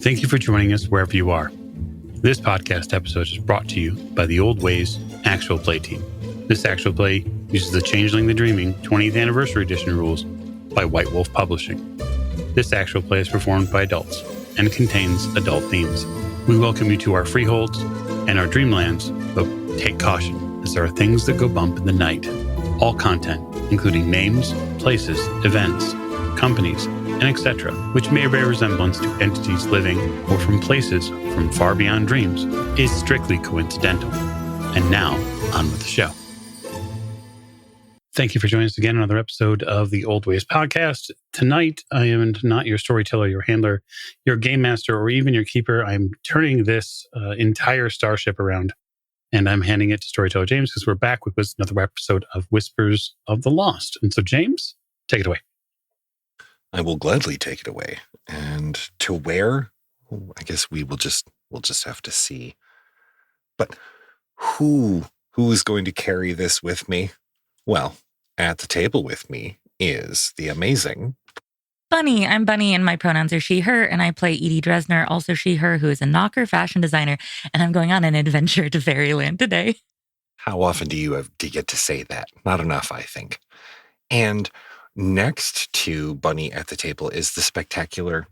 Thank you for joining us wherever you are. This podcast episode is brought to you by the Old Ways Actual Play team. This actual play uses the Changeling the Dreaming 20th Anniversary Edition rules by White Wolf Publishing. This actual play is performed by adults and contains adult themes. We welcome you to our freeholds and our dreamlands, but take caution, as there are things that go bump in the night. All content, including names, places, events, companies, and etc., which may bear resemblance to entities living or from places from far beyond dreams, is strictly coincidental. And now, on with the show. Thank you for joining us again on another episode of the Old Ways podcast. Tonight, I am not your storyteller, your handler, your game master, or even your keeper. I'm turning this entire starship around, and I'm handing it to Storyteller James because we're back with another episode of Whispers of the Lost. And so, James, take it away. I will gladly take it away. And to where? I guess we'll just have to see. But who is going to carry this with me? Well, at the table with me is the amazing Bunny. I'm Bunny, and my pronouns are she, her, and I play Edie Dresner, also she, her, who is a knocker fashion designer, and I'm going on an adventure to Fairyland today. How often do you get to say that? Not enough, I think. And next to Bunny at the table is the spectacular...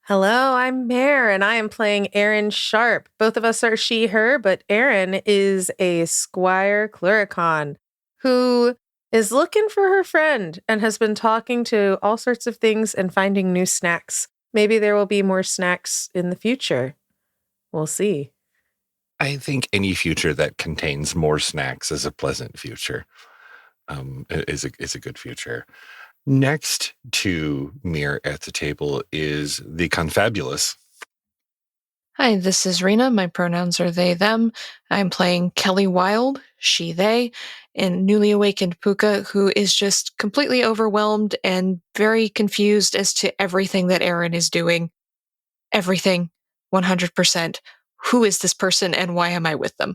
Hello, I'm Mare, and I am playing Erin Sharp. Both of us are she, her, but Erin is a Squire Cluricon who is looking for her friend and has been talking to all sorts of things and finding new snacks. Maybe there will be more snacks in the future. We'll see. I think any future that contains more snacks is a pleasant future. Is a good future. Next to Mir at the table is the confabulous. Hi, this is Rena. My pronouns are they, them. I'm playing Kelly Wild, she, they, and newly awakened Puka, who is just completely overwhelmed and very confused as to everything that Erin is doing. Everything, 100%. Who is this person and why am I with them?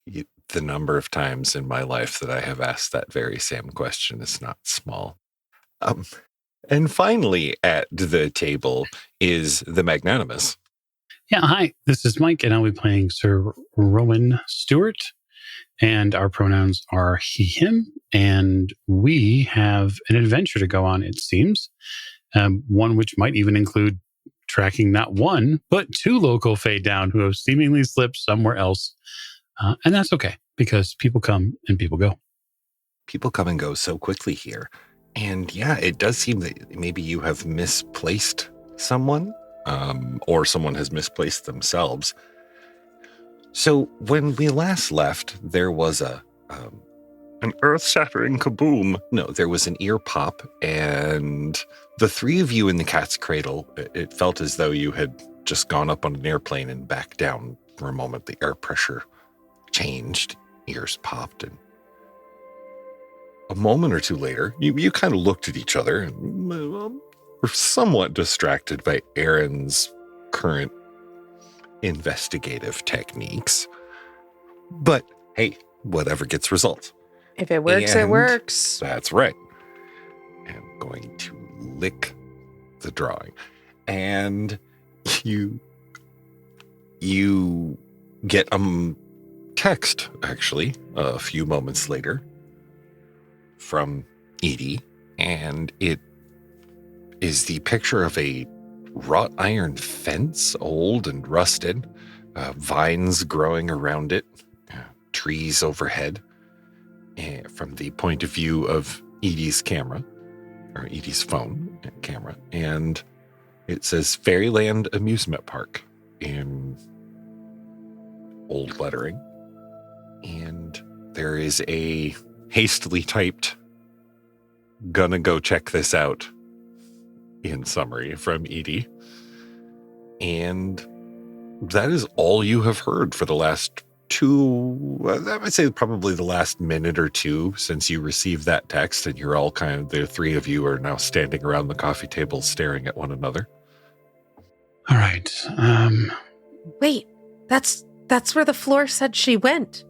The number of times in my life that I have asked that very same question is not small. And finally at the table is the magnanimous. Yeah, hi, this is Mike, and I'll be playing Sir Rowan Stewart, and our pronouns are he, him, and we have an adventure to go on, it seems, one which might even include tracking not one, but two local Fade down who have seemingly slipped somewhere else, and that's okay, because people come and people go. People come and go so quickly here, and yeah, it does seem that maybe you have misplaced someone. Or someone has misplaced themselves. So when we last left, there was an earth-shattering kaboom. No, there was an ear pop, and the three of you in the cat's cradle, it felt as though you had just gone up on an airplane and back down for a moment. The air pressure changed, ears popped, and a moment or two later, you kind of looked at each other and were somewhat distracted by Erin's current investigative techniques. But hey, whatever gets results. If it works, it works. That's right. I'm going to lick the drawing. And you get a text, actually, a few moments later from Edie, and it is the picture of a wrought iron fence, old and rusted, vines growing around it, trees overhead, from the point of view of Edie's camera, or Edie's phone camera, and it says Fairyland Amusement Park in old lettering, and there is a hastily typed, gonna go check this out, in summary from Edie. And that is all you have heard for the last I would say probably the last minute or two since you received that text, and you're all the three of you are now standing around the coffee table staring at one another. All right. Wait, that's where the floor said she went.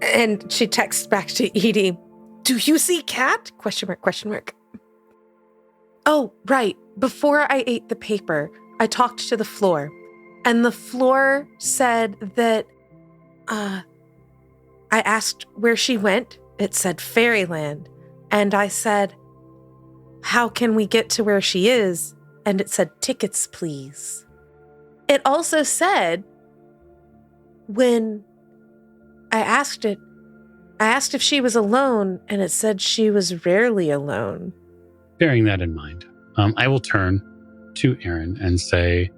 And she texts back to Edie, "Do you see cat? Question mark, question mark. Oh, right. Before I ate the paper, I talked to the floor, and the floor said that I asked where she went. It said Fairyland. And I said, how can we get to where she is? And it said, tickets, please. It also said, when I asked if she was alone, and it said she was rarely alone. Bearing that in mind, I will turn to Aaron and say,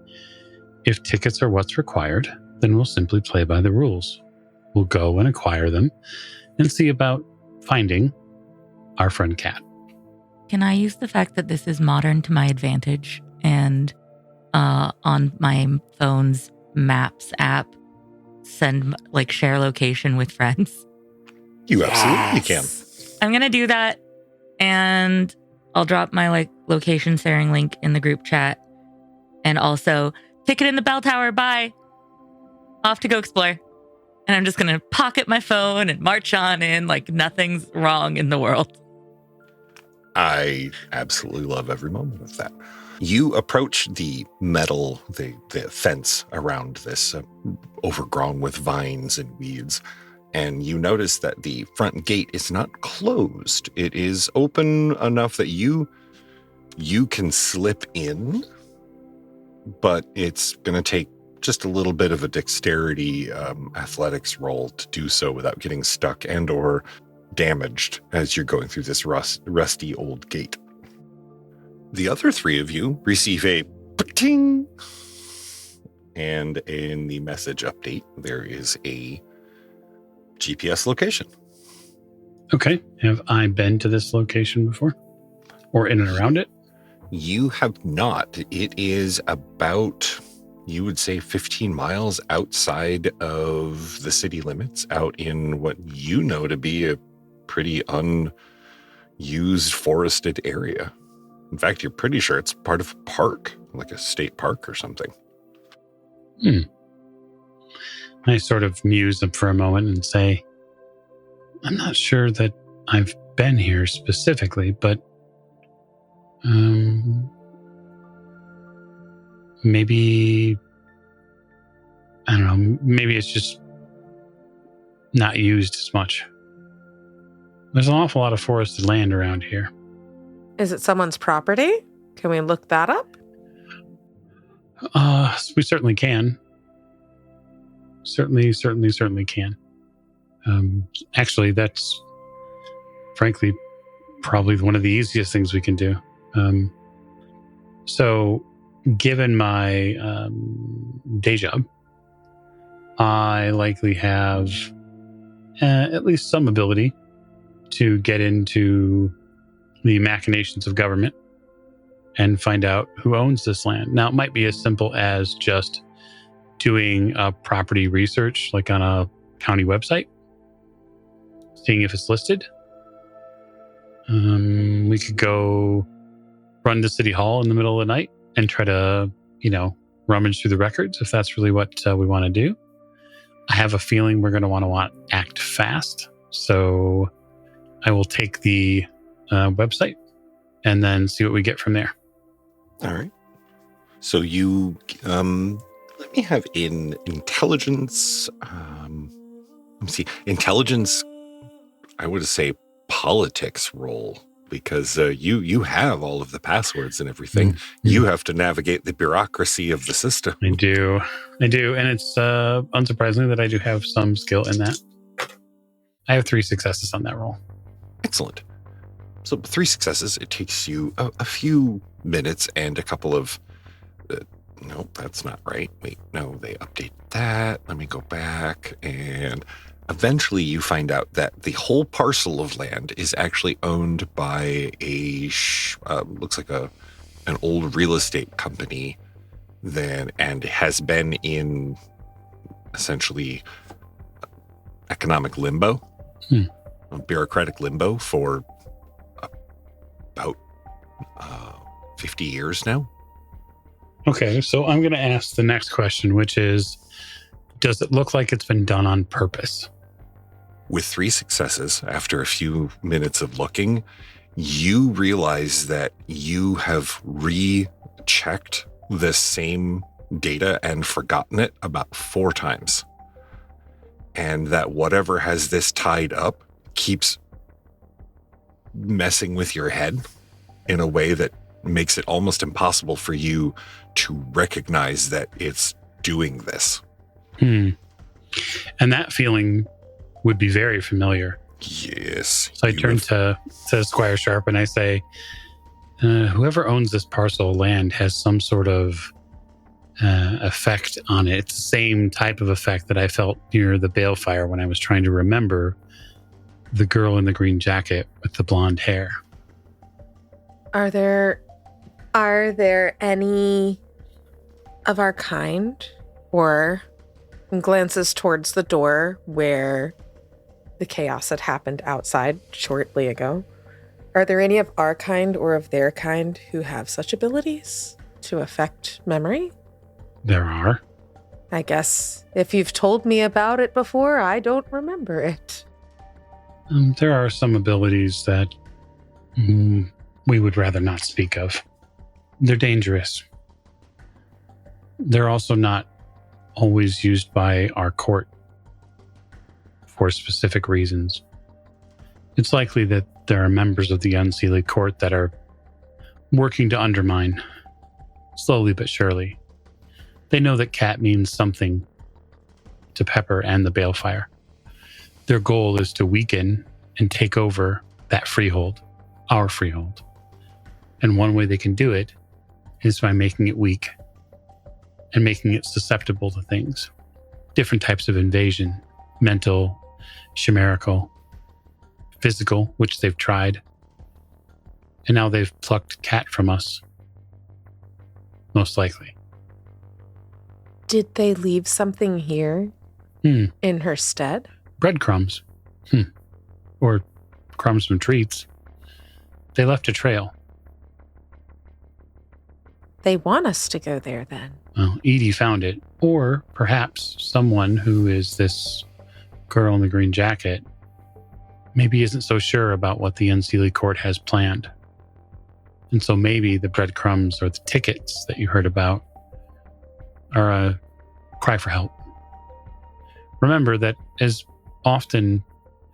if tickets are what's required, then we'll simply play by the rules. We'll go and acquire them and see about finding our friend Kat. Can I use the fact that this is modern to my advantage and on my phone's Maps app, share location with friends? You absolutely can. I'm going to do that, and I'll drop my location sharing link in the group chat, and also ticket in the bell tower. Bye. Off to go explore. And I'm just going to pocket my phone and march on in like nothing's wrong in the world. I absolutely love every moment of that. You approach the metal, the fence around this, overgrown with vines and weeds, and you notice that the front gate is not closed. It is open enough that you can slip in, but it's going to take just a little bit of a dexterity athletics roll to do so without getting stuck and or damaged as you're going through this rusty old gate. The other three of you receive a pa-ting, and in the message update, there is a GPS location. Okay. Have I been to this location before? Or in and around it? You have not. It is about, you would say, 15 miles outside of the city limits, out in what you know to be a pretty unused forested area. In fact, you're pretty sure it's part of a park, like a state park or something. I sort of muse for a moment and say, I'm not sure that I've been here specifically, but maybe, I don't know, maybe it's just not used as much. There's an awful lot of forested land around here. Is it someone's property? Can we look that up? We certainly can. Certainly can. Actually, that's frankly probably one of the easiest things we can do. So given my day job, I likely have at least some ability to get into the machinations of government and find out who owns this land. Now, it might be as simple as just doing property research, like on a county website, seeing if it's listed. We could go run to City Hall in the middle of the night and try to, rummage through the records if that's really what we want to do. I have a feeling we're going to want to act fast. So I will take the website and then see what we get from there. All right. So you, let me have in intelligence, let me see, intelligence, I would say politics roll, because you have all of the passwords and everything. Mm-hmm. You have to navigate the bureaucracy of the system. I do. And it's unsurprisingly that I do have some skill in that. I have 3 successes on that roll. Excellent. So 3 successes, it takes you a few minutes and a couple of, no, that's not right. Wait, no, they update that. Let me go back. And eventually you find out that the whole parcel of land is actually owned by looks like an old real estate company and has been in essentially economic limbo, bureaucratic limbo for about 50 years now. Okay, so I'm going to ask the next question, which is, does it look like it's been done on purpose? With 3 successes, after a few minutes of looking, you realize that you have rechecked this same data and forgotten it about 4 times. And that whatever has this tied up keeps messing with your head in a way that makes it almost impossible for you to recognize that it's doing this. And that feeling would be very familiar. Yes. So I turn to Squire Sharp and I say, whoever owns this parcel of land has some sort of effect on it. It's the same type of effect that I felt near the balefire when I was trying to remember the girl in the green jacket with the blonde hair. Are there any of our kind, or glances towards the door where the chaos had happened outside shortly ago? Are there any of our kind or of their kind who have such abilities to affect memory? There are. I guess if you've told me about it before, I don't remember it. There are some abilities that we would rather not speak of. They're dangerous. They're also not always used by our court for specific reasons. It's likely that there are members of the Unseelie court that are working to undermine, slowly but surely. They know that cat means something to Pepper and the balefire. Their goal is to weaken and take over that freehold, our freehold. And one way they can do it is by making it weak and making it susceptible to things. Different types of invasion, mental, chimerical, physical, which they've tried. And now they've plucked cat from us. Most likely. Did they leave something here in her stead? Breadcrumbs. Or crumbs from treats. They left a trail. They want us to go there then. Well, Edie found it. Or perhaps someone who is this girl in the green jacket maybe isn't so sure about what the Unseelie court has planned. And so maybe the breadcrumbs or the tickets that you heard about are a cry for help. Remember that as often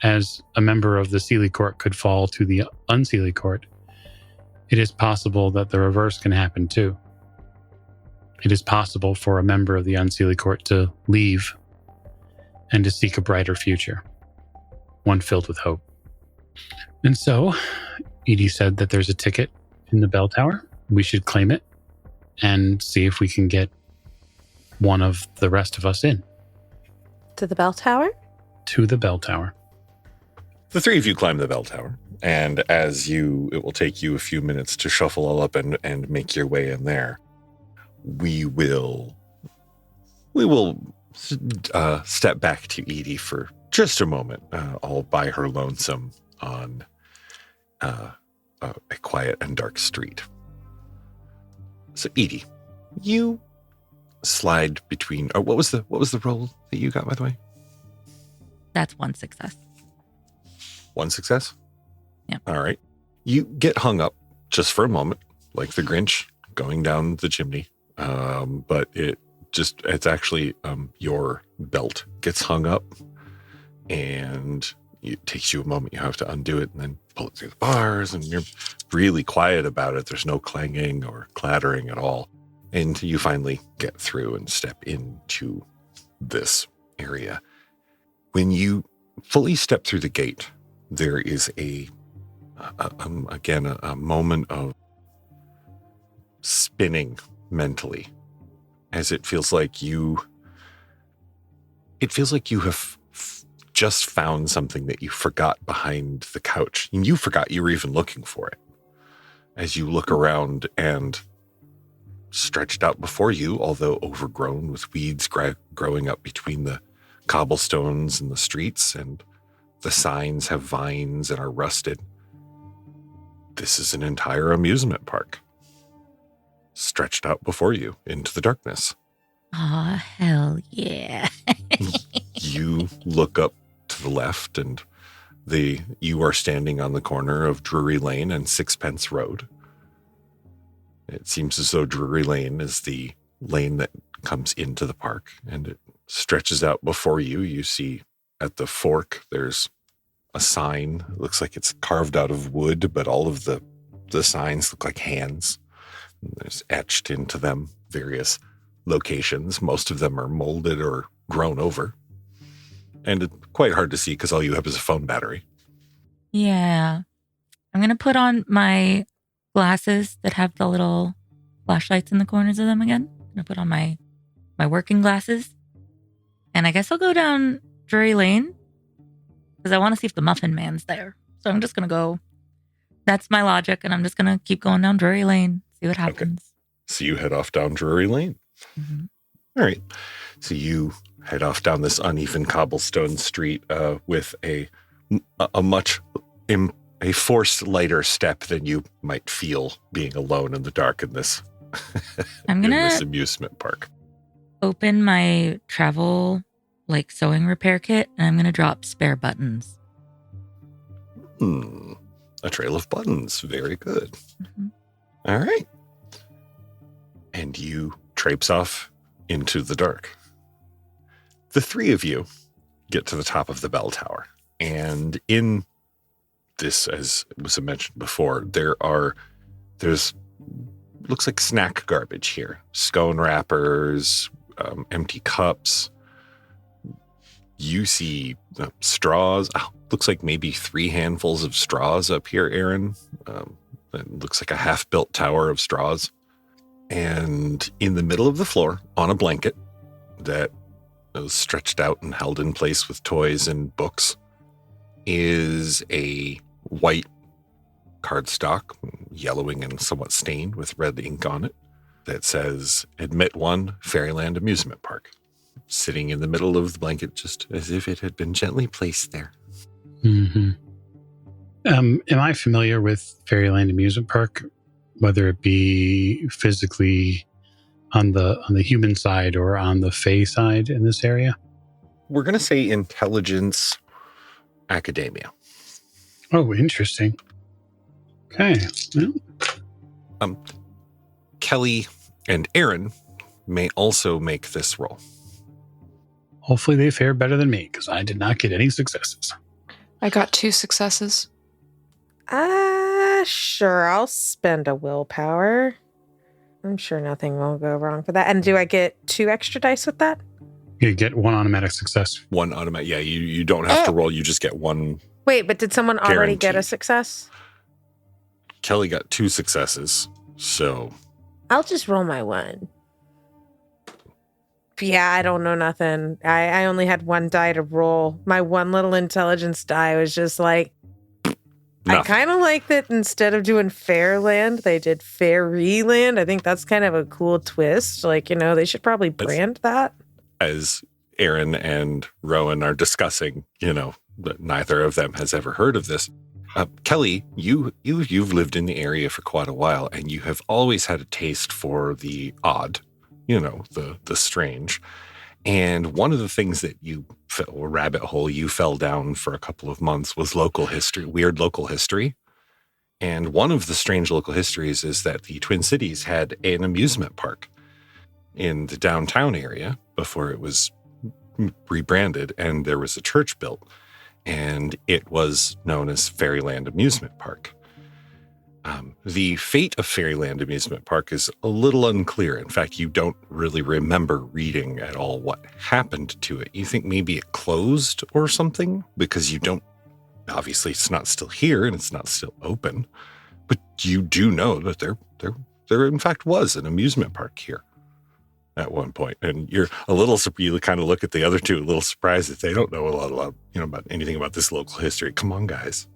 as a member of the Seelie court could fall to the Unseelie court, it is possible that the reverse can happen too. It is possible for a member of the Unseelie court to leave and to seek a brighter future, one filled with hope. And so, Edie said that there's a ticket in the bell tower. We should claim it and see if we can get one of the rest of us in. To the bell tower? To the bell tower. The 3 of you climb the bell tower, and it will take you a few minutes to shuffle all up and make your way in there. We will step back to Edie for just a moment, all by her lonesome on a quiet and dark street. So Edie, you slide between. What was the roll that you got, by the way? That's 1 success. 1 success? Yeah. All right. You get hung up just for a moment, like the Grinch going down the chimney. But it's actually your belt gets hung up, and it takes you a moment. You have to undo it and then pull it through the bars, and you're really quiet about it. There's no clanging or clattering at all. And you finally get through and step into this area. When you fully step through the gate, there is a moment of spinning mentally, as it feels like you have just found something that you forgot behind the couch, and you forgot you were even looking for it. As you look around, and stretched out before you, although overgrown with weeds growing up between the cobblestones and the streets, and the signs have vines and are rusted. This is an entire amusement park stretched out before you into the darkness. Aw, hell yeah. You look up to the left, and you are standing on the corner of Drury Lane and Sixpence Road. It seems as though Drury Lane is the lane that comes into the park, and it stretches out before you. You see at the fork, there's a sign. It looks like it's carved out of wood, but all of the signs look like hands. There's etched into them various locations. Most of them are molded or grown over. And it's quite hard to see because all you have is a phone battery. Yeah. I'm going to put on my glasses that have the little flashlights in the corners of them again. I'm going to put on my working glasses. And I guess I'll go down Drury Lane because I want to see if the Muffin Man's there. So I'm just going to go. That's my logic. And I'm just going to keep going down Drury Lane, see what happens. Okay. So you head off down Drury Lane. Mm-hmm. All right. So you head off down this uneven cobblestone street with a forced lighter step than you might feel being alone in the dark in this, I'm gonna in this amusement park. Open my travel sewing repair kit, and I'm going to drop spare buttons. A trail of buttons. Very good. Mm-hmm. All right. And you traipse off into the dark. The three of you get to the top of the bell tower. And in this, as was mentioned before, there's looks like snack garbage here. Scone wrappers, empty cups. You see straws. Looks like maybe 3 handfuls of straws up here, Aaron. It looks like a half-built tower of straws. And in the middle of the floor, on a blanket that was stretched out and held in place with toys and books, is a white cardstock, yellowing and somewhat stained with red ink on it, that says, "Admit 1, Fairyland Amusement Park." Sitting in the middle of the blanket, just as if it had been gently placed there. Mm-hmm. Am I familiar with Fairyland Amusement Park, whether it be physically on the human side or on the Fae side in this area? We're going to say intelligence academia. Oh, interesting. Okay. Well. Kelly and Aaron may also make this roll. Hopefully they fare better than me, because I did not get any successes. I got 2 successes. Sure, I'll spend a willpower. I'm sure nothing will go wrong for that. And do I get 2 extra dice with that? You get 1 automatic success. 1 automatic. Yeah, you don't have to roll. You just get 1. Wait, but did someone already get a Guaranteed. success? Kelly got 2 successes, so... I'll just roll my 1. Yeah, I don't know nothing. I only had 1 die to roll. My 1 little intelligence die was just like... Nothing. I kind of like that instead of doing Fairland, they did Fairyland. I think that's kind of a cool twist. They should probably brand that. As Aaron and Rowan are discussing, that neither of them has ever heard of this. Kelly, you've lived in the area for quite a while, and you have always had a taste for the odd, the strange. And one of the things that rabbit hole you fell down for a couple of months was local history, weird local history. And one of the strange local histories is that the Twin Cities had an amusement park in the downtown area before it was rebranded, and there was a church built, and it was known as Fairyland Amusement Park. The fate of Fairyland Amusement Park is a little unclear. In fact, you don't really remember reading at all what happened to it. You think maybe it closed or something, because you don't, obviously it's not still here and it's not still open, but you do know that there in fact was an amusement park here at one point. And you're a little, you kind of look at the other two, a little surprised that they don't know a lot, about anything about this local history. Come on, guys.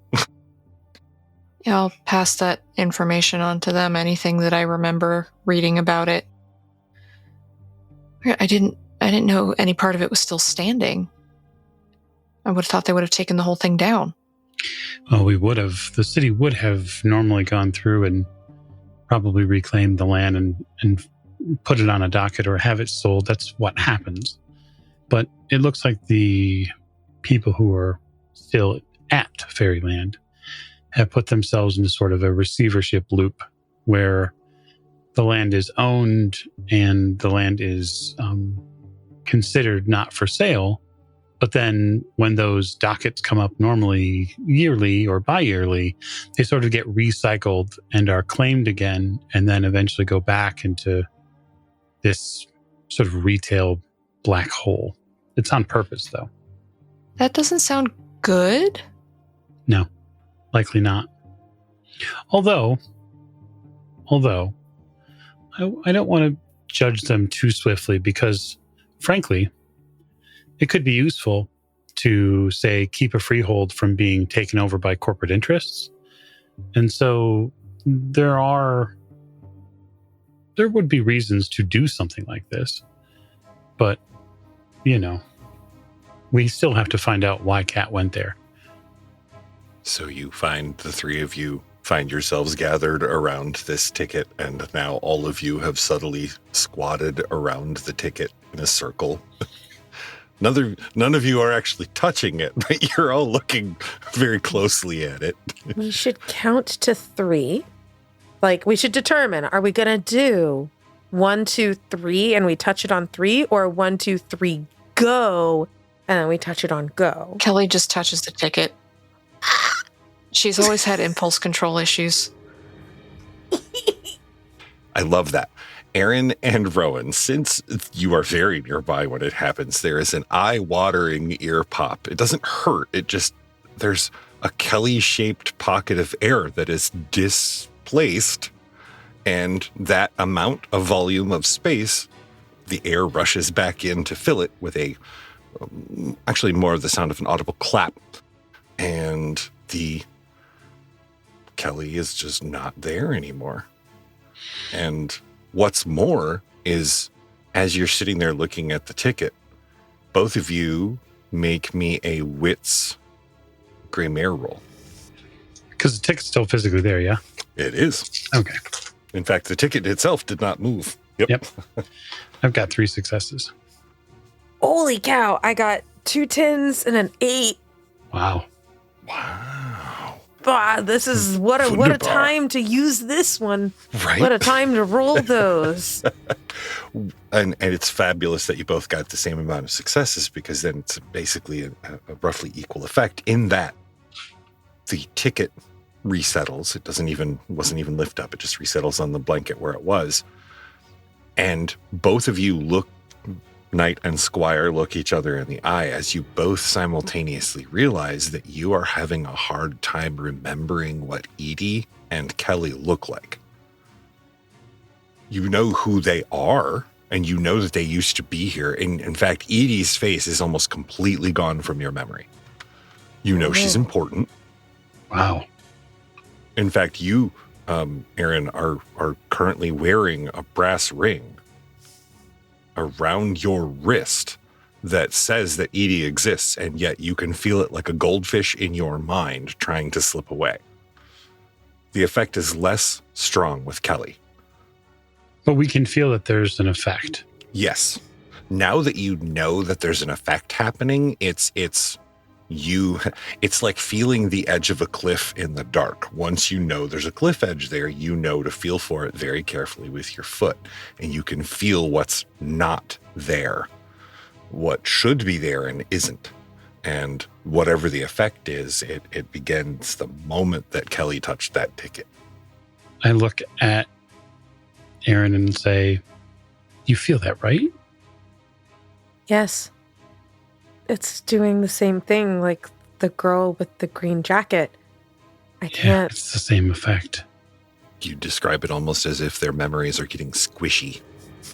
Yeah, I'll pass that information on to them, anything that I remember reading about it. I didn't know any part of it was still standing. I would have thought they would have taken the whole thing down. Well, the city would have normally gone through and probably reclaimed the land and put it on a docket or have it sold. That's what happens. But it looks like the people who are still at Fairyland have put themselves into sort of a receivership loop where the land is owned and the land is considered not for sale. But then when those dockets come up normally yearly or bi-yearly, they sort of get recycled and are claimed again and then eventually go back into this sort of retail black hole. It's on purpose, though. That doesn't sound good. No, likely not. Although I don't want to judge them too swiftly because, frankly, it could be useful to, say, keep a freehold from being taken over by corporate interests. And so there would be reasons to do something like this. But, we still have to find out why Kat went there. So the three of you find yourselves gathered around this ticket, and now all of you have subtly squatted around the ticket in a circle. None of you are actually touching it, but you're all looking very closely at it. We should count to 3. Like, we should determine, are we going to do 1, 2, 3, and we touch it on 3, or 1, 2, 3, go, and then we touch it on go? Kelly just touches the ticket. She's always had impulse control issues. I love that. Aaron and Rowan, since you are very nearby when it happens, there is an eye-watering ear pop. It doesn't hurt. There's a Kelly-shaped pocket of air that is displaced, and that amount of volume of space, the air rushes back in to fill it with actually more of the sound of an audible clap. And the Kelly is just not there anymore. And what's more is, as you're sitting there looking at the ticket, both of you make me a wits gray mare roll. Because the ticket's still physically there, yeah? It is. Okay. In fact, the ticket itself did not move. Yep. I've got 3 successes. Holy cow, I got 2 10s and an 8. Wow. This is what a time to use this one. Right? What a time to roll those. And it's fabulous that you both got the same amount of successes, because then it's basically a roughly equal effect in that the ticket resettles. It wasn't even lift up. It just resettles on the blanket where it was. And both of you look, Knight and Squire look each other in the eye as you both simultaneously realize that you are having a hard time remembering what Edie and Kelly look like. You know who they are, and you know that they used to be here. And in fact, Edie's face is almost completely gone from your memory. You know she's important. Wow. In fact, you, Aaron, are currently wearing a brass ring around your wrist that says that Edie exists, and yet you can feel it like a goldfish in your mind trying to slip away. The effect is less strong with Kelly. But we can feel that there's an effect. Yes. Now that you know that there's an effect happening, it's like feeling the edge of a cliff in the dark. Once you know there's a cliff edge there, you know to feel for it very carefully with your foot, and you can feel what's not there, what should be there and isn't. And whatever the effect is, it begins the moment that Kelly touched that ticket. I look at Aaron and say, "You feel that, right?" Yes. It's doing the same thing like the girl with the green jacket. I can't. Yeah, it's the same effect. You describe it almost as if their memories are getting squishy.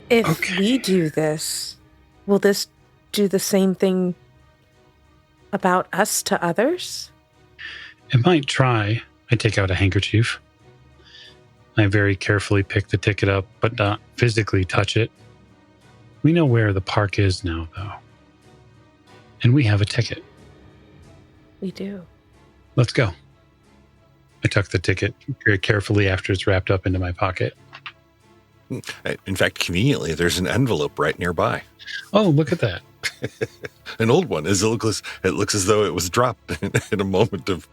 If we do this, will this do the same thing about us to others? It might try. I take out a handkerchief. I very carefully pick the ticket up, but not physically touch it. We know where the park is now, though. And we have a ticket. We do. Let's go. I tuck the ticket very carefully after it's wrapped up into my pocket. In fact, conveniently, there's an envelope right nearby. Oh, look at that. An old one. It looks as though it was dropped in a moment of,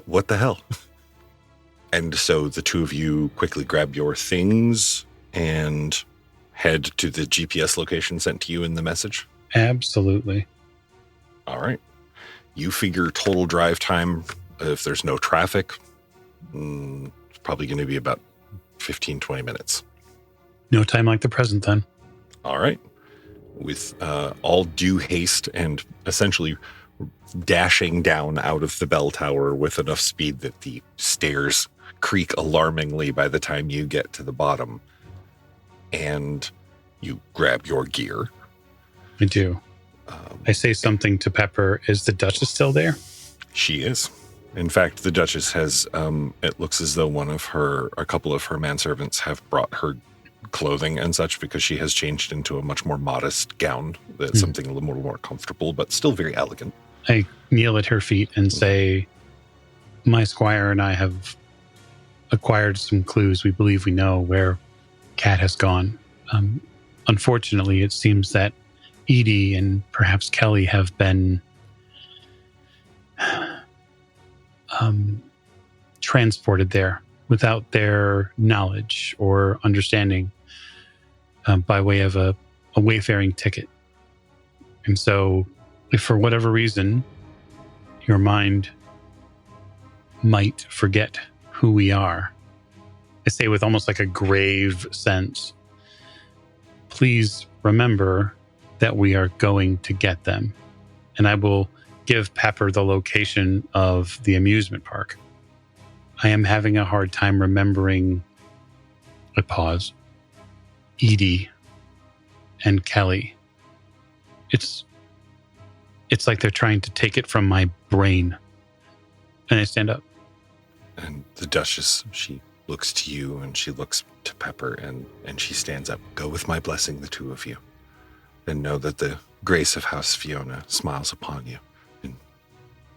what the hell? And so the two of you quickly grab your things, and head to the GPS location sent to you in the message? Absolutely. All right. You figure total drive time, if there's no traffic, it's probably going to be about 15, 20 minutes. No time like the present, then. All right. With all due haste and essentially dashing down out of the bell tower with enough speed that the stairs creak alarmingly by the time you get to the bottom. And you grab your gear. I do. I say something to Pepper. Is the Duchess still there? She is. In fact, the Duchess has, it looks as though a couple of her manservants have brought her clothing and such because she has changed into a much more modest gown. That's something a little more comfortable, but still very elegant. I kneel at her feet and say, my squire and I have acquired some clues. We believe we know where Cat has gone. Unfortunately, it seems that Edie and perhaps Kelly have been transported there without their knowledge or understanding by way of a wayfaring ticket. And so, if for whatever reason your mind might forget who we are, I say with almost like a grave sense, please remember that we are going to get them. And I will give Pepper the location of the amusement park. I am having a hard time remembering, I pause, Edie and Kelly. It's like they're trying to take it from my brain. And I stand up. And the Duchess, she looks to you and she looks to Pepper and she stands up. Go with my blessing, the two of you. And know that the grace of House Fiona smiles upon you. And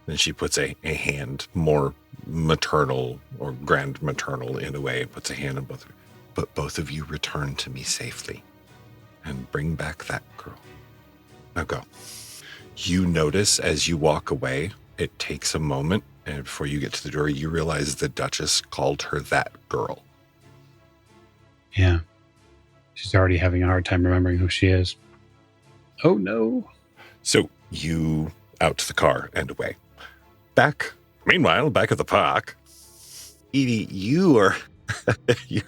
then she puts a hand, more maternal or grand maternal in a way, puts a hand on both. But both of you return to me safely and bring back that girl. Now go. You notice as you walk away, it takes a moment, and before you get to the door, you realize the Duchess called her that girl. Yeah. She's already having a hard time remembering who she is. Oh, no. So you out to the car and away. Meanwhile, back at the park, Edie, you're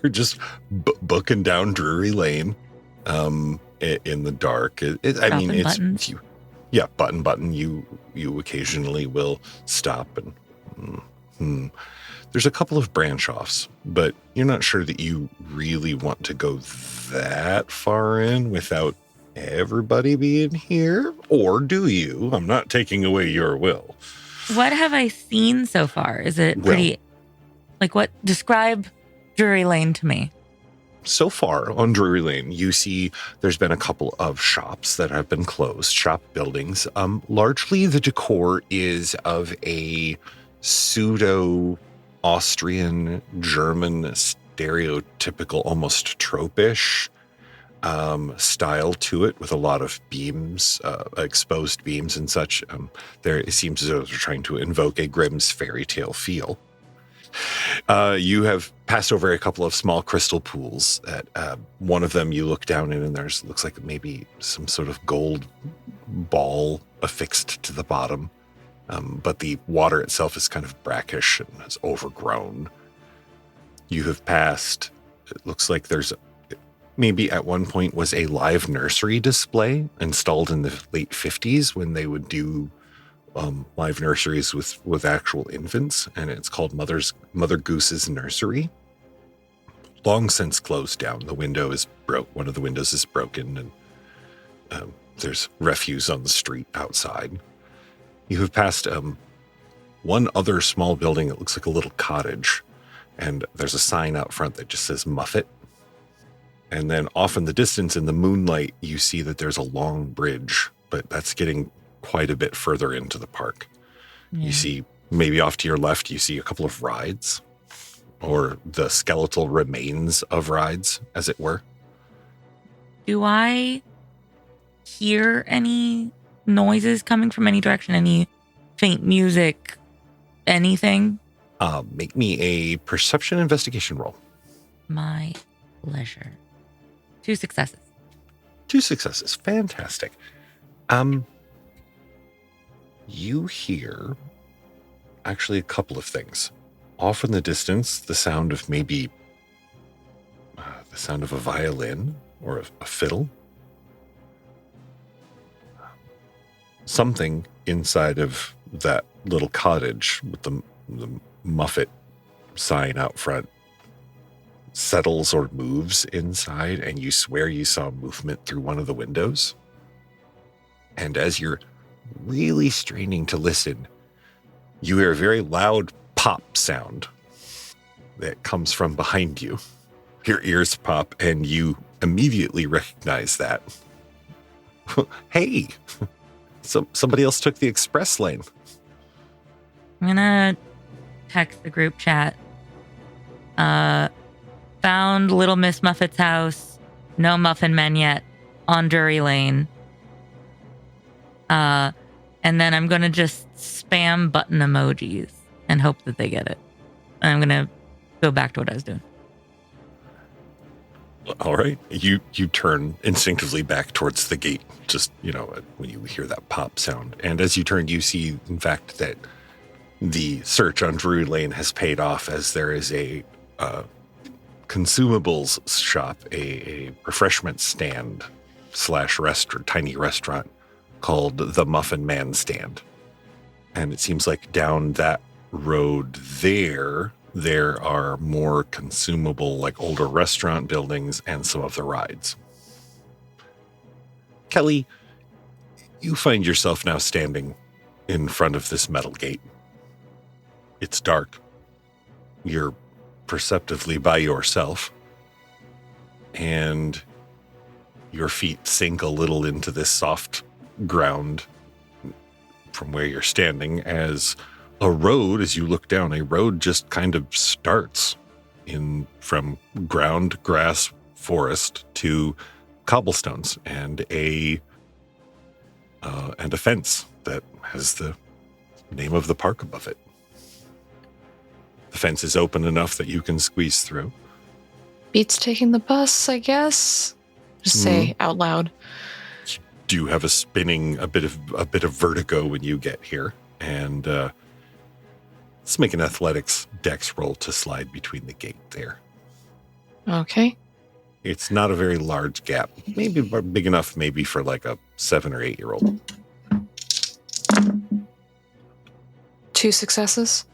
just booking down Drury Lane in the dark. It's you. Yeah, button. You occasionally will stop and there's a couple of branch offs, but you're not sure that you really want to go that far in without everybody being here, or do you? I'm not taking away your will. What have I seen so far? Is it pretty, describe Drury Lane to me. So far on Drury Lane, you see there's been a couple of shops that have been closed, shop buildings. Largely the decor is of a pseudo-Austrian, German, stereotypical, almost tropish style to it, with a lot of beams, exposed beams and such. It seems as though they're trying to invoke a Grimm's fairy tale feel. You have passed over a couple of small crystal pools. At one of them, you look down in, and looks like maybe some sort of gold ball affixed to the bottom. But the water itself is kind of brackish and is overgrown. You have passed, it looks like there's maybe at one point was a live nursery display installed in the late 50s when they would do live nurseries with actual infants, and it's called Mother Goose's Nursery. Long since closed down. The window is broke. One of the windows is broken, and there's refuse on the street outside. You have passed one other small building that looks like a little cottage, and there's a sign out front that just says Muffet. And then off in the distance in the moonlight, you see that there's a long bridge, but that's getting quite a bit further into the park. Yeah. You see, maybe off to your left, you see a couple of rides, or the skeletal remains of rides, as it were. Do I hear any noises coming from any direction? Any faint music? Anything? Make me a perception investigation roll. My pleasure. 2 successes. 2 successes. Fantastic. You hear actually a couple of things. Off in the distance, the sound of maybe the sound of a violin or a fiddle. Something inside of that little cottage with the Muffet sign out front settles or moves inside, and you swear you saw movement through one of the windows. And as you're really straining to listen, you hear a very loud pop sound that comes from behind you. Your ears pop, and you immediately recognize that. Hey, somebody else took the express lane. I'm gonna text the group chat. Found Little Miss Muffet's house. No muffin men yet. On Drury Lane. And then I'm gonna just spam button emojis and hope that they get it. And I'm gonna go back to what I was doing. All right. You turn instinctively back towards the gate, just, when you hear that pop sound. And as you turn, you see, in fact, that the search on Drury Lane has paid off, as there is a consumables shop, a refreshment stand / tiny restaurant called the Muffin Man Stand. And it seems like down that road there are more consumable, like older restaurant buildings and some of the rides. Kelly, you find yourself now standing in front of this metal gate. It's dark. You're perceptively by yourself, and your feet sink a little into this soft ground from where you're standing, as a road, as you look down, a road just kind of starts from ground, grass, forest to cobblestones and a fence that has the name of the park above it. The fence is open enough that you can squeeze through. Beats taking the bus, I guess. Just say out loud. Do you have a bit of vertigo when you get here? And let's make an athletics dex roll to slide between the gate there. Okay. It's not a very large gap. Maybe big enough maybe for like a 7 or 8 year old. 2 successes.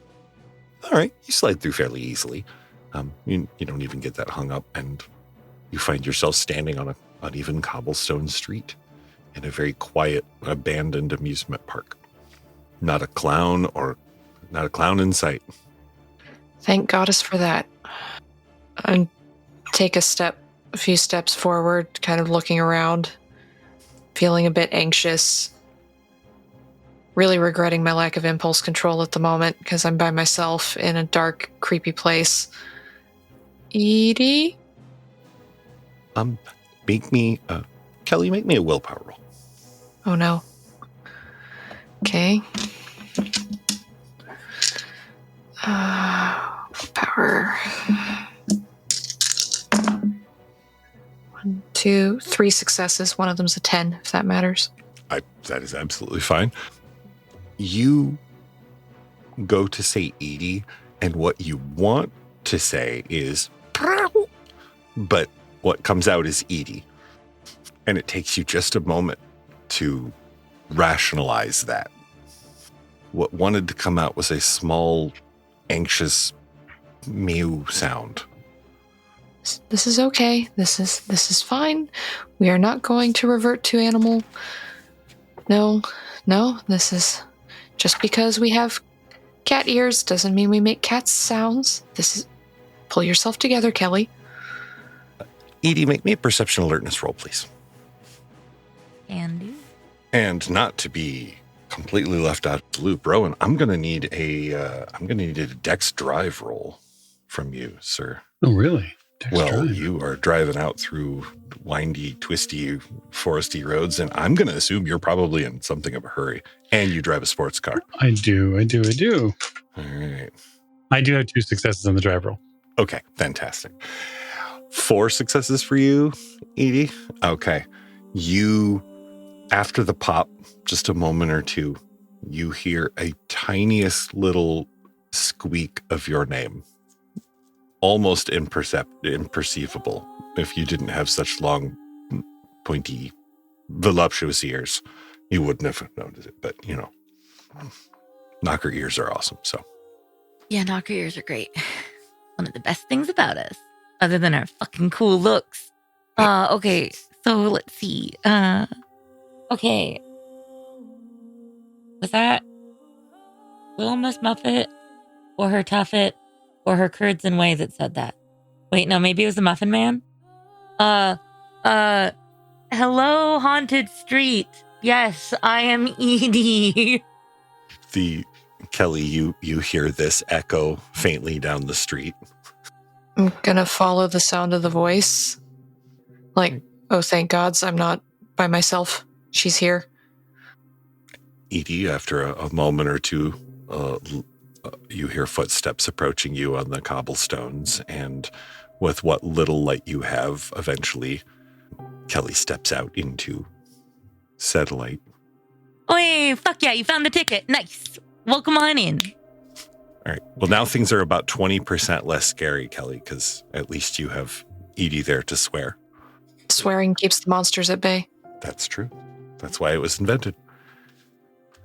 All right, you slide through fairly easily. You don't even get that hung up, and you find yourself standing on an uneven cobblestone street in a very quiet, abandoned amusement park. Not a clown in sight. Thank goddess for that. And take a few steps forward, kind of looking around, feeling a bit anxious. Really regretting my lack of impulse control at the moment because I'm by myself in a dark, creepy place. Edie? Kelly, make me a willpower roll. Oh no. Okay. Power. 1, 2, 3 successes. One of them's a 10, if that matters. That is absolutely fine. You go to say Edie, and what you want to say is, but what comes out is Edie. And it takes you just a moment to rationalize that. What wanted to come out was a small, anxious mew sound. This is okay. This is fine. We are not going to revert to animal. No, this is... Just because we have cat ears doesn't mean we make cat sounds. Pull yourself together, Kelly. Edie, make me a perception alertness roll, please. Andy? And not to be completely left out of the loop, Rowan, I'm gonna need a dex drive roll from you, sir. Oh, really? Drive. You are driving out through windy, twisty, foresty roads, and I'm going to assume you're probably in something of a hurry, and you drive a sports car. I do. All right. I do have 2 successes on the drive roll. Okay, fantastic. 4 successes for you, Edie. Okay. After the pop, just a moment or two, you hear a tiniest little squeak of your name. Almost imperceivable if you didn't have such long, pointy, voluptuous ears. You wouldn't have noticed it, but knocker ears are awesome. So Yeah, knocker ears are great. One of the best things about us, other than our fucking cool looks. Okay, so let's see. Okay. Was that Wilma's Muffet or her Tuffet or her Curds and Whey that said that? Wait, no, maybe it was the Muffin Man? Hello, Haunted Street. Yes, I am Edie. Kelly, you hear this echo faintly down the street. I'm gonna follow the sound of the voice. Like, oh, thank gods I'm not by myself. She's here. Edie, after a moment or two, you hear footsteps approaching you on the cobblestones, and with what little light you have, eventually, Kelly steps out into said light. Oh, fuck yeah, you found the ticket. Nice. Welcome on in. All right. Well, now things are about 20% less scary, Kelly, because at least you have Edie there to swear. Swearing keeps the monsters at bay. That's true. That's why it was invented.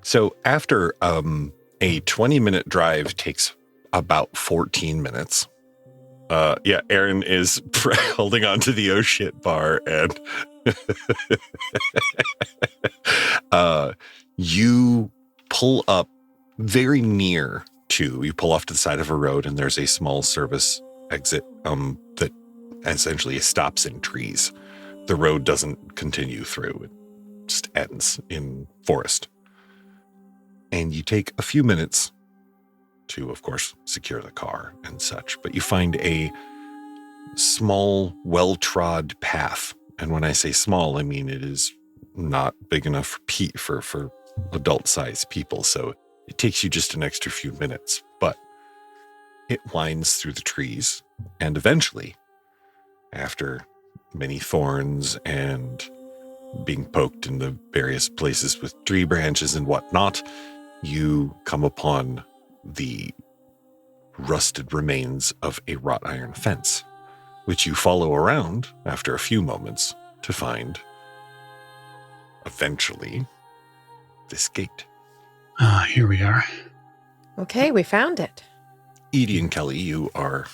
So after a 20-minute drive takes about 14 minutes. Aaron is holding on to the oh shit bar, and you pull up very near to, you pull off to the side of a road, and there's a small service exit that essentially stops in trees. The road doesn't continue through. It just ends in forest. And you take a few minutes to, of course, secure the car and such. But you find a small, well-trod path. And when I say small, I mean it is not big enough for adult-sized people. So it takes you just an extra few minutes. But it winds through the trees. And eventually, after many thorns and being poked in the various places with tree branches and whatnot, you come upon the rusted remains of a wrought iron fence, which you follow around after a few moments to find, eventually, this gate. Here we are. Okay, we found it. Edie and Kelly, you are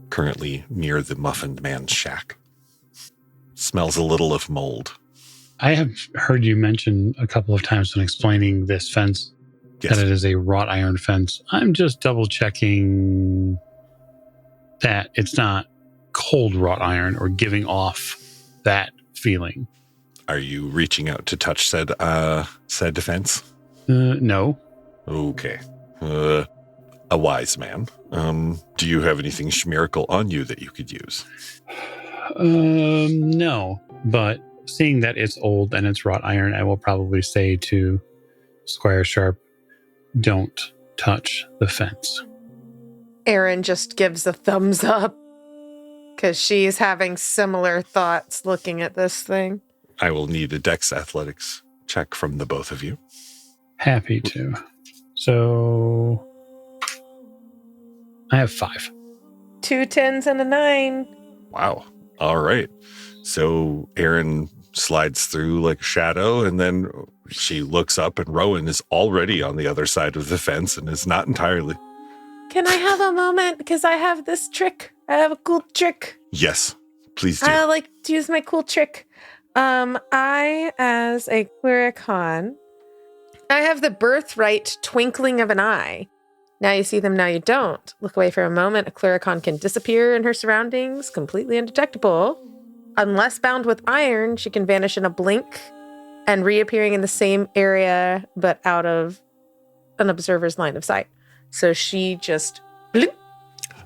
currently near the Muffined Man's shack. Smells a little of mold. I have heard you mention a couple of times when explaining this fence that it is a wrought iron fence. I'm just double checking that it's not cold wrought iron or giving off that feeling. Are you reaching out to touch said defense? No. Okay. A wise man. Do you have anything schmirical on you that you could use? No. But seeing that it's old and it's wrought iron, I will probably say to Squire Sharp, don't touch the fence. Erin just gives a thumbs up because she's having similar thoughts looking at this thing. I will need a Dex Athletics check from the both of you. Happy to. So I have 5. 2 10s and a 9. Wow. All right. So Erin slides through like a shadow, and then she looks up, and Rowan is already on the other side of the fence and is not entirely. Can I have a moment? Because I have this trick. I have a cool trick. Yes, please do. I like to use my cool trick. I, as a clericon, I have the birthright twinkling of an eye. Now you see them, now you don't. Look away for a moment. A clericon can disappear in her surroundings, completely undetectable. Unless bound with iron, she can vanish in a blink and reappearing in the same area, but out of an observer's line of sight. So she just bloop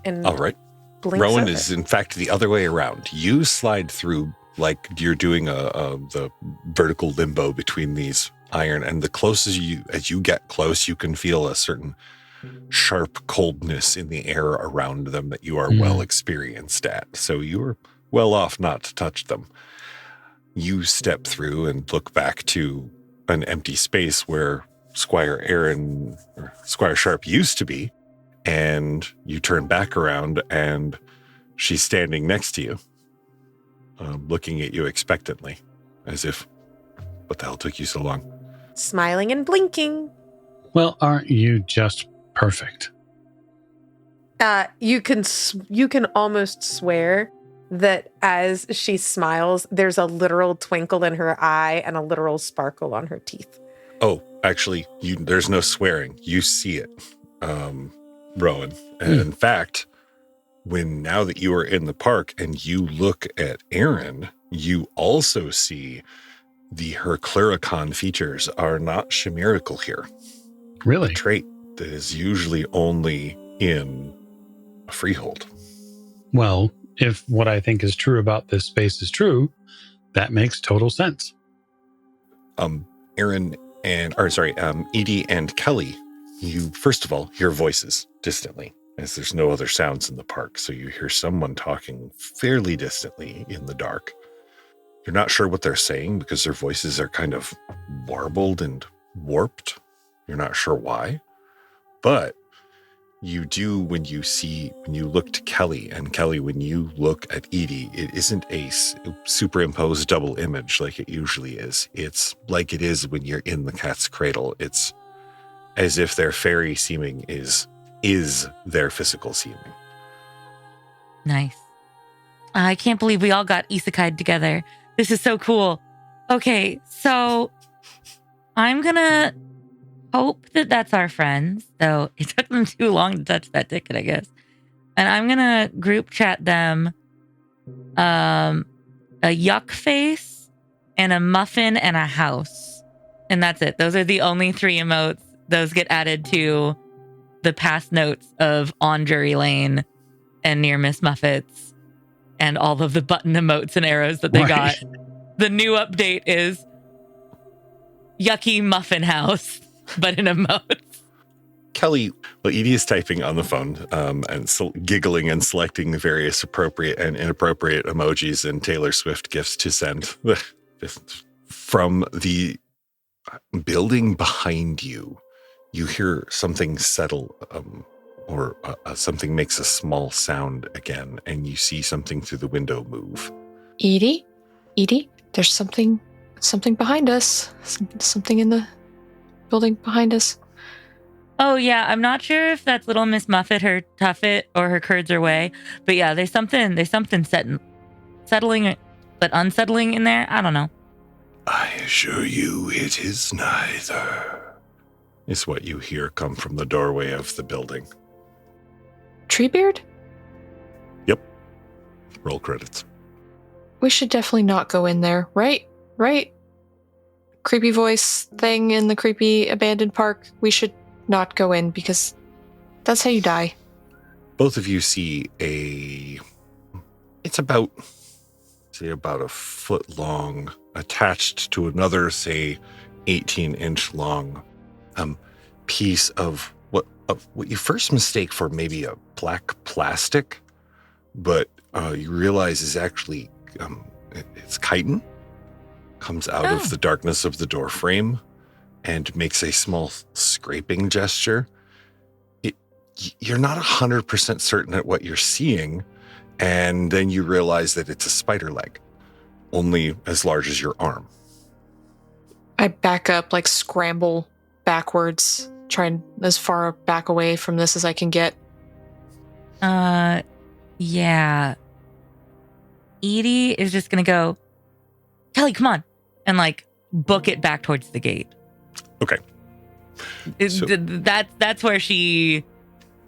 and all right. blinks. Rowan over. is in fact the other way around. You slide through like you're doing the vertical limbo between these iron, and the closest as you get close, you can feel a certain sharp coldness in the air around them that you are well experienced at. So you're well off not to touch them. You step through and look back to an empty space where Squire Sharp used to be, and you turn back around and she's standing next to you, looking at you expectantly, as if, what the hell took you so long? Smiling and blinking. Well, aren't you just perfect? You can almost swear that as she smiles, there's a literal twinkle in her eye and a literal sparkle on her teeth. Oh, actually, there's no swearing. You see it, Rowan. And in fact, now that you are in the park and you look at Erin, you also see her Clericon features are not chimerical here. Really? A trait that is usually only in a freehold. Well, if what I think is true about this space is true, that makes total sense. Edie and Kelly, you first of all hear voices distantly, as there's no other sounds in the park. So you hear someone talking fairly distantly in the dark. You're not sure what they're saying because their voices are kind of warbled and warped. You're not sure why, but you do when you look to Kelly, and Kelly, when you look at Edie, it isn't a superimposed double image like it usually is. It's like it is when you're in the cat's cradle. It's as if their fairy seeming is their physical seeming. Nice. I can't believe we all got isekai'd together. This is so cool. Okay, so I'm gonna hope that that's our friends, though it took them too long to touch that ticket, I guess. And I'm gonna group chat them a yuck face and a muffin and a house. And that's it. Those are the only 3 emotes. Those get added to the past notes of On Jury Lane and Near Miss Muffets and all of the button emotes and arrows that they got. The new update is Yucky Muffin House, but in emotes. Kelly, Edie is typing on the phone and giggling and selecting the various appropriate and inappropriate emojis and Taylor Swift gifts to send. From the building behind you, you hear something settle or something makes a small sound again, and you see something through the window move. Edie, there's something behind us. Something in the building behind us. Oh, yeah. I'm not sure if that's little Miss Muffet, her Tuffet, or her Curds her way. But yeah, there's something settling, but unsettling in there. I don't know. I assure you it is neither, is what you hear come from the doorway of the building. Treebeard? Yep. Roll credits. We should definitely not go in there, right? Right? Creepy voice thing in the creepy abandoned park. We should not go in because that's how you die. Both of you see it's about a foot long, attached to another, say, 18-inch long piece of what you first mistake for maybe a black plastic, but you realize is actually it's chitin. Comes out of the darkness of the door frame and makes a small scraping gesture. You're not 100% certain at what you're seeing, and then you realize that it's a spider leg, only as large as your arm. I back up, scramble backwards, trying as far back away from this as I can get. Yeah. Edie is just gonna go, Kelly, come on, and book it back towards the gate. Okay. That's where she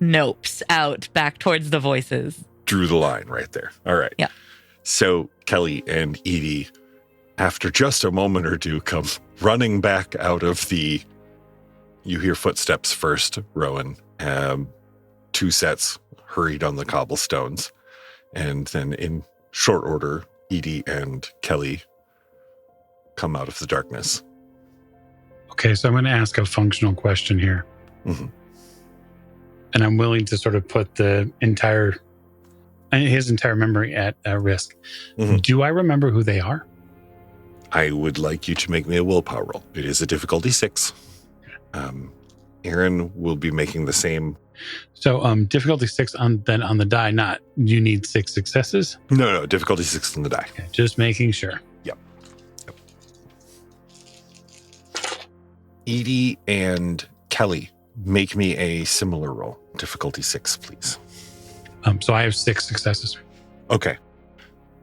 nopes out back towards the voices. Drew the line right there. All right. Yeah. So Kelly and Edie, after just a moment or two, come running back out of you hear footsteps first, Rowan. 2 sets hurried on the cobblestones. And then in short order, Edie and Kelly come out of the darkness. Okay, so I'm going to ask a functional question here. Mm-hmm. And I'm willing to sort of put the entire his entire memory at risk. Mhm. Do I remember who they are? I would like you to make me a willpower roll. It is a difficulty 6. Aaron will be making the same. So difficulty 6 on the die, not you need 6 successes? No, difficulty 6 on the die. Okay, just making sure. Yep. Edie and Kelly, make me a similar roll. Difficulty 6, please. So I have 6 successes. Okay.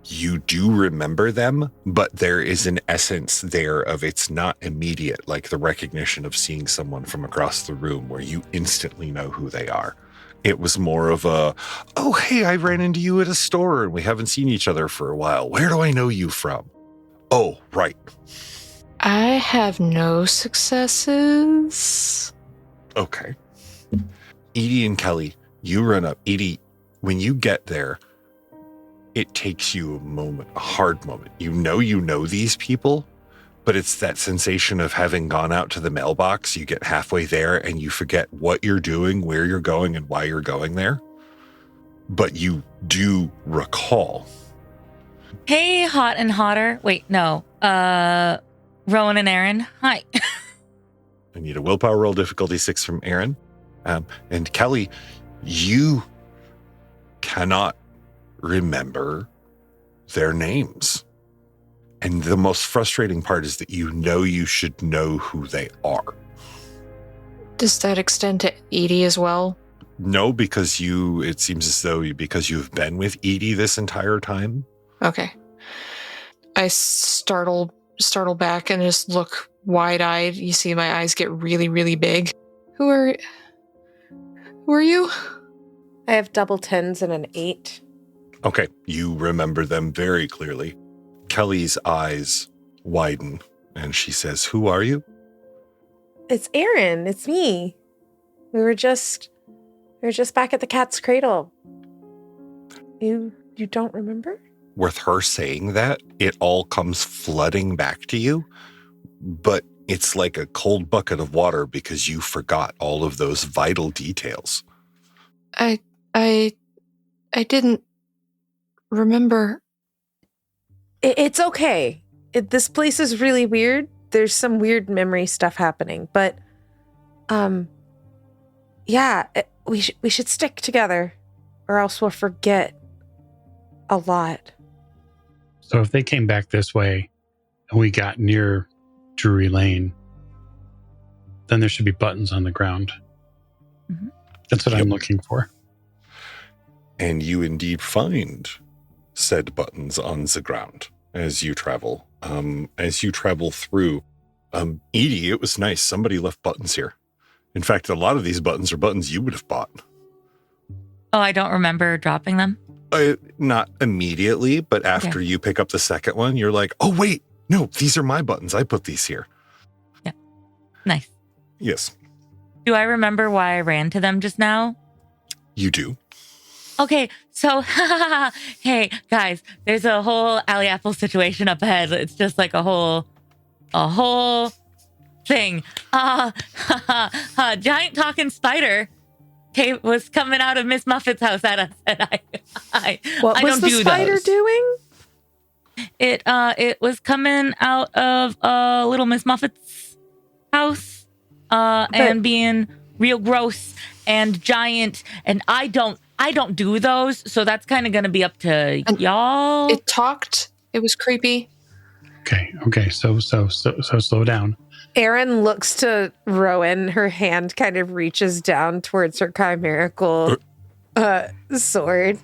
You do remember them, but there is an essence there of it's not immediate, like the recognition of seeing someone from across the room where you instantly know who they are. It was more of a, oh, hey, I ran into you at a store and we haven't seen each other for a while. Where do I know you from? Oh, right. I have no successes. Okay. Edie and Kelly, you run up. Edie, when you get there, it takes you a hard moment. You know these people, but it's that sensation of having gone out to the mailbox. You get halfway there and you forget what you're doing, where you're going, and why you're going there. But you do recall. Hey, hot and hotter. Wait, no. Rowan and Aaron. Hi. I need a willpower roll, difficulty 6 from Aaron. And Kelly, you cannot remember their names. And the most frustrating part is that you should know who they are. Does that extend to Edie as well? No, because it seems as though because you've been with Edie this entire time. Okay. I startle back and just look wide-eyed. You see my eyes get really, really big. Who are you? I have double 10s and an 8. Okay, you remember them very clearly. Kelly's eyes widen and she says, "Who are you?" It's Aaron. It's me. We were just back at the cat's cradle. You don't remember? With her saying that, it all comes flooding back to you, but it's like a cold bucket of water because you forgot all of those vital details. I didn't remember. It's okay. This place is really weird. There's some weird memory stuff happening, but we should stick together or else we'll forget a lot. So if they came back this way and we got near Drury Lane, then there should be buttons on the ground. Mm-hmm. That's what I'm looking for. And you indeed find said buttons on the ground as you travel. As you travel through, Edie, it was nice. Somebody left buttons here. In fact, a lot of these buttons are buttons you would have bought. Oh, I don't remember dropping them. Not immediately, but after you pick up the second one, you're like, oh, wait, no, these are my buttons. I put these here. Yeah. Nice. Yes. Do I remember why I ran to them just now? You do. Okay, so, hey, guys, there's a whole Alley Apple situation up ahead. It's just like a whole thing. Giant talking spider was coming out of Miss Muffet's house at us, and What I was don't the do spider those. doing? It was coming out of little Miss Muffet's house, and being real gross and giant, and I don't do those, so that's kind of going to be up to y'all. It talked. It was creepy. Okay. So slow down. Erin looks to Rowan. Her hand kind of reaches down towards her chimerical sword.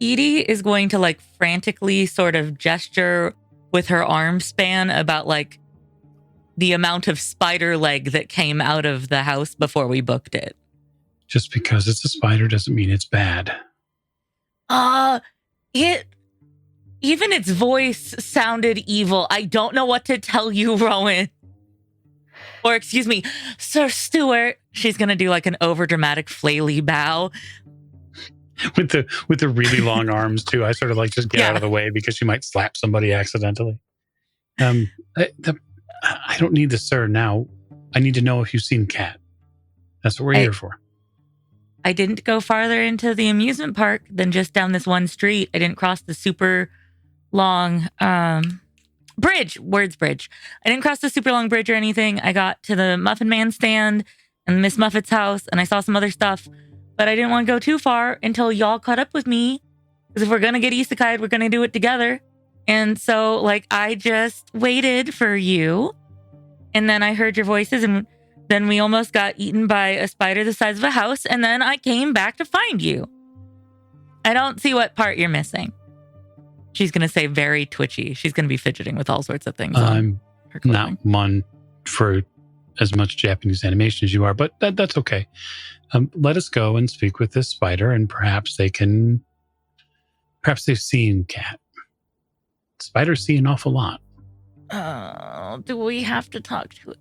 Edie is going to like frantically sort of gesture with her arm span about like the amount of spider leg that came out of the house before we booked it. Just because it's a spider doesn't mean it's bad. Even its voice sounded evil. I don't know what to tell you, Rowan. Or excuse me, Sir Stuart. She's gonna do like an overdramatic flaily bow. With the really long arms too. I sort of like just get out of the way because she might slap somebody accidentally. I don't need the sir now. I need to know if you've seen Cat. That's what we're here for. I didn't go farther into the amusement park than just down this one street. I didn't cross the super long bridge. I didn't cross the super long bridge or anything. I got to the Muffin Man stand and Miss Muffet's house, and I saw some other stuff, but I didn't want to go too far until y'all caught up with me. Because if we're going to get isekai'd, we're going to do it together. And so, like, I just waited for you, and then I heard your voices, and then we almost got eaten by a spider the size of a house, and then I came back to find you. I don't see what part you're missing. She's going to say very twitchy. She's going to be fidgeting with all sorts of things. I'm not one for as much Japanese animation as you are, but that's okay. Let us go and speak with this spider, and perhaps they've seen Cat. Spiders see an awful lot. Oh, do we have to talk to it?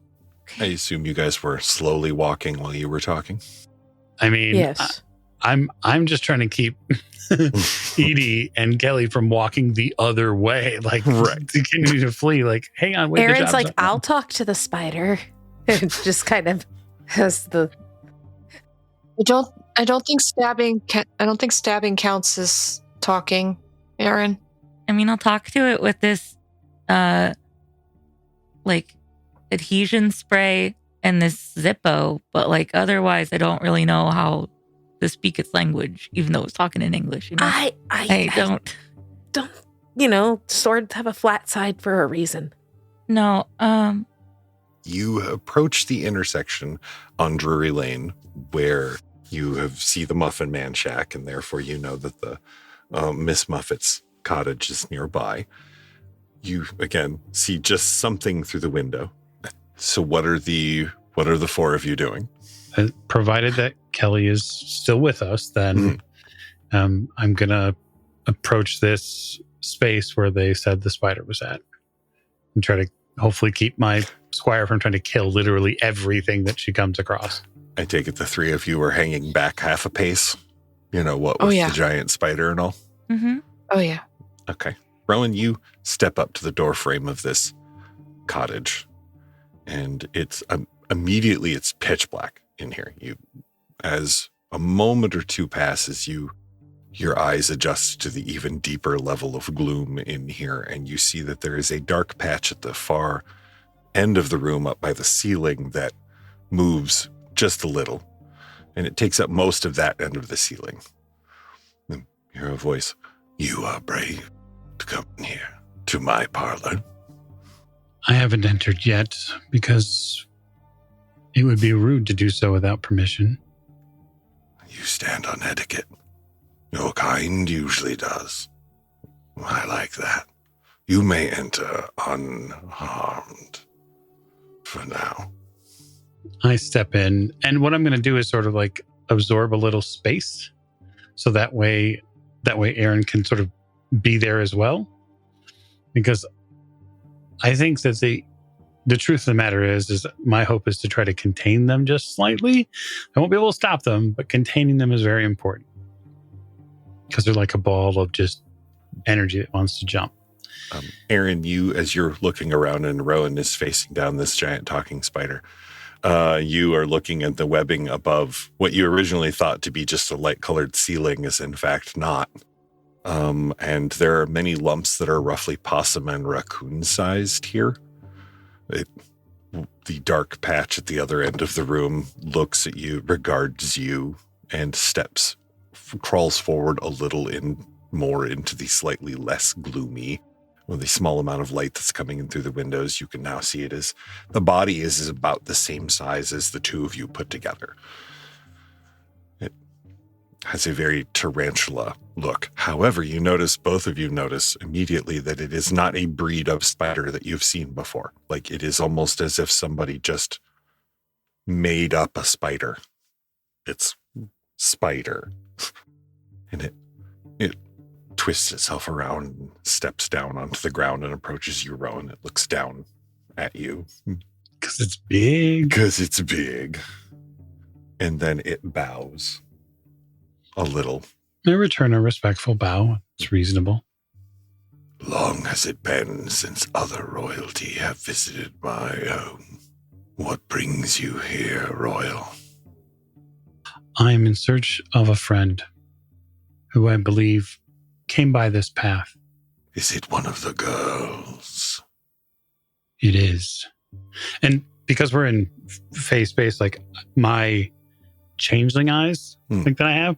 I assume you guys were slowly walking while you were talking. I mean, Yes. I'm just trying to keep Edie and Kelly from walking the other way, like Right. to continue to flee. Like, hang on, wait. Aaron's like, I'll talk to the spider. And just kind of has the. I don't think stabbing counts as talking, Aaron. I mean, I'll talk to it with this, like, adhesion spray and this Zippo, but like otherwise, I don't really know how to speak its language, even though it's talking in English. You know, I don't. Swords have a flat side for a reason. No. You approach the intersection on Drury Lane where you see the Muffin Man shack, and therefore you know that the Miss Muffet's cottage is nearby. You again see just something through the window. So what are the four of you doing? Provided that Kelly is still with us, then I'm gonna approach this space where they said the spider was at, and try to hopefully keep my squire from trying to kill literally everything that she comes across. I take it the three of you are hanging back half a pace. You know what with the giant spider and all. Mm-hmm. Oh yeah. Okay. Rowan, you step up to the door frame of this cottage, and it's immediately it's pitch black in here. As a moment or two passes, your eyes adjust to the even deeper level of gloom in here, and you see that there is a dark patch at the far end of the room up by the ceiling that moves just a little, and it takes up most of that end of the ceiling. Then you hear a voice. You are brave to come in here to my parlor. I haven't entered yet because it would be rude to do so without permission. You stand on etiquette. Your kind usually does. I like that. You may enter unharmed for now. I step in, and what I'm going to do is sort of like absorb a little space, so that way Aaron can sort of be there as well. Because I think that the truth of the matter is my hope is to try to contain them just slightly. I won't be able to stop them, but containing them is very important. Because they're like a ball of just energy that wants to jump. Aaron, you, as you're looking around and Rowan is facing down this giant talking spider, you are looking at the webbing above what you originally thought to be just a light-colored ceiling is in fact not. And there are many lumps that are roughly possum and raccoon-sized here. The dark patch at the other end of the room looks at you, regards you, and crawls forward a little more into the slightly less gloomy, with the small amount of light that's coming in through the windows. You can now see the body is about the same size as the two of you put together. It has a very tarantula look. However, both of you notice immediately that it is not a breed of spider that you've seen before. Like, it is almost as if somebody just made up a spider. It's spider. And it twists itself around and steps down onto the ground and approaches you, Rowan. It looks down at you. Because it's big. And then it bows a little. I return a respectful bow. It's reasonable. Long has it been since other royalty have visited my home. What brings you here, Royal? I am in search of a friend who I believe came by this path. Is it one of the girls? It is. And because we're in phase space, like my changeling eyes, like that I have,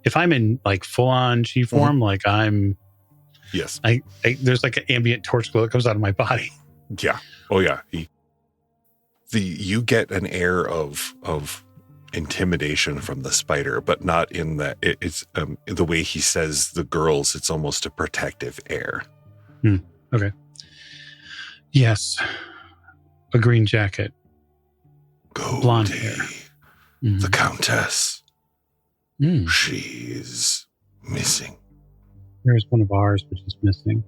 if I'm in like full on chi form, like I'm, yes, I there's like an ambient torch glow that comes out of my body. Yeah. Oh yeah. You get an air of intimidation from the spider, but not in that it's the way he says the girls. It's almost a protective air. Okay. Yes. A green jacket. Goldie, Blonde hair. The Countess. Mm. She's missing. There's one of ours which is missing.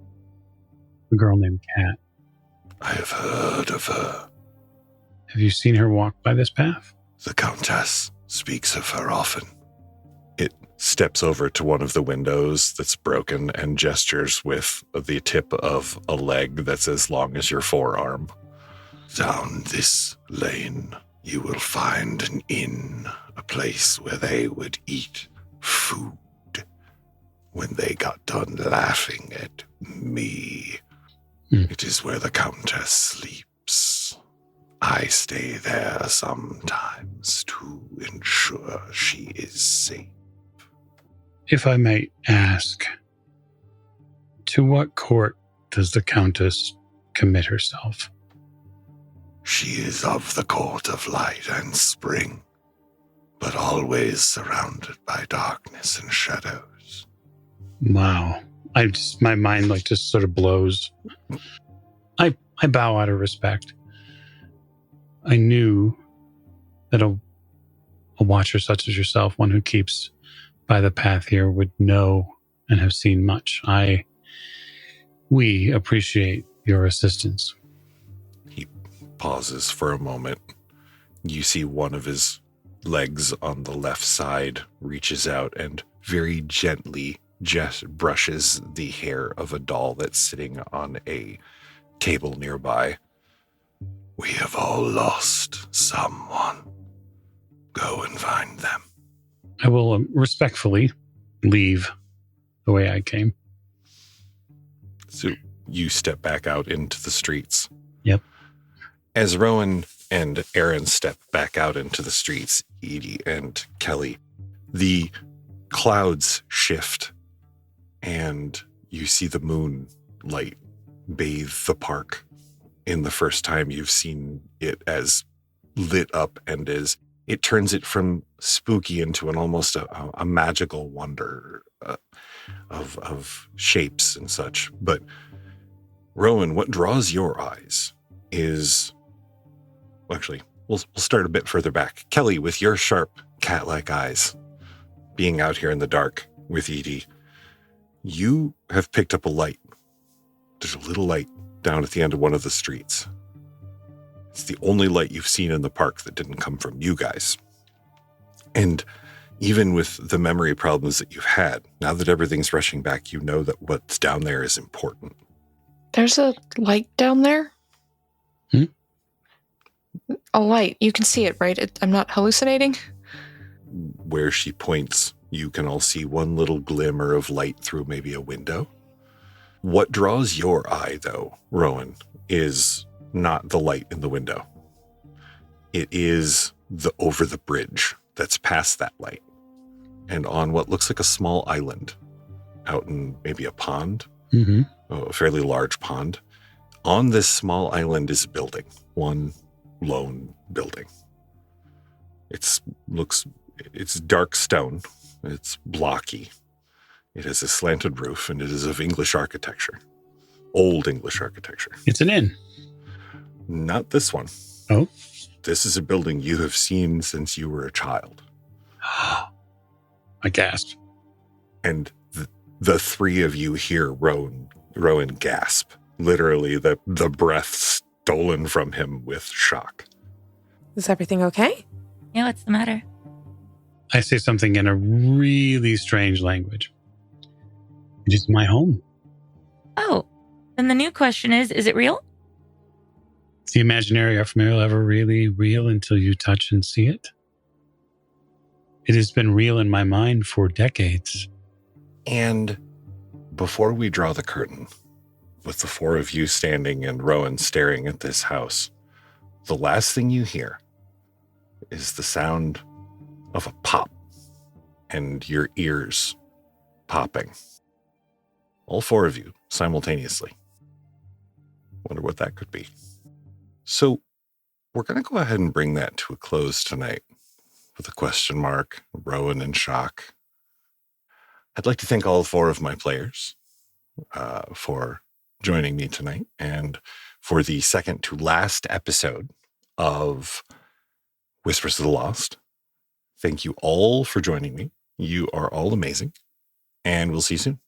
A girl named Kat. I have heard of her. Have you seen her walk by this path? The Countess speaks of her often. It steps over to one of the windows that's broken and gestures with the tip of a leg that's as long as your forearm. Down this lane, you will find an inn, a place where they would eat food when they got done laughing at me. It is where the Countess sleeps. I stay there sometimes to ensure she is safe. If I may ask, to what court does the Countess commit herself? She is of the court of light and spring, but always surrounded by darkness and shadows. Wow. My mind like just sort of blows. I bow out of respect. I knew that a watcher such as yourself, one who keeps by the path here, would know and have seen much. We appreciate your assistance. He pauses for a moment. You see one of his legs on the left side reaches out and very gently just brushes the hair of a doll that's sitting on a table nearby. We have all lost someone. Go and find them. I will respectfully leave the way I came. So you step back out into the streets. Yep. As Rowan and Aaron step back out into the streets, Edie and Kelly, the clouds shift and you see the moonlight bathe the park in the first time you've seen it as lit up, and as it turns it from spooky into an almost a magical wonder of shapes and such. But Rowan, what draws your eyes is, well, actually, we'll start a bit further back. Kelly, with your sharp cat-like eyes, being out here in the dark with Edie, you have picked up a light. There's a little light down at the end of one of the streets. It's the only light you've seen in the park that didn't come from you guys. And even with the memory problems that you've had, now that everything's rushing back, you know that what's down there is important. There's a light down there? A light. You can see it, right? I'm not hallucinating? Where she points, you can all see one little glimmer of light through maybe a window. What draws your eye, though, Rowan, is not the light in the window. It is the over the bridge that's past that light, and on what looks like a small island out in maybe a pond, a fairly large pond. On this small island is a building, one lone building. It's dark stone. It's blocky. It has a slanted roof, and it is of English architecture. Old English architecture. It's an inn. Not this one. Oh? This is a building you have seen since you were a child. I gasped. And the three of you hear Rowan gasp. Literally, the breath stolen from him with shock. Is everything okay? Yeah, what's the matter? I say something in a really strange language. It is my home. Oh, then the new question is it real? Is the imaginary or familiar ever really real until you touch and see it? It has been real in my mind for decades. And before we draw the curtain, with the four of you standing and Rowan staring at this house, the last thing you hear is the sound of a pop and your ears popping. All four of you simultaneously. Wonder what that could be. So we're going to go ahead and bring that to a close tonight with a question mark, Rowan in shock. I'd like to thank all four of my players for joining me tonight and for the second to last episode of Whispers of the Lost. Thank you all for joining me. You are all amazing, and we'll see you soon.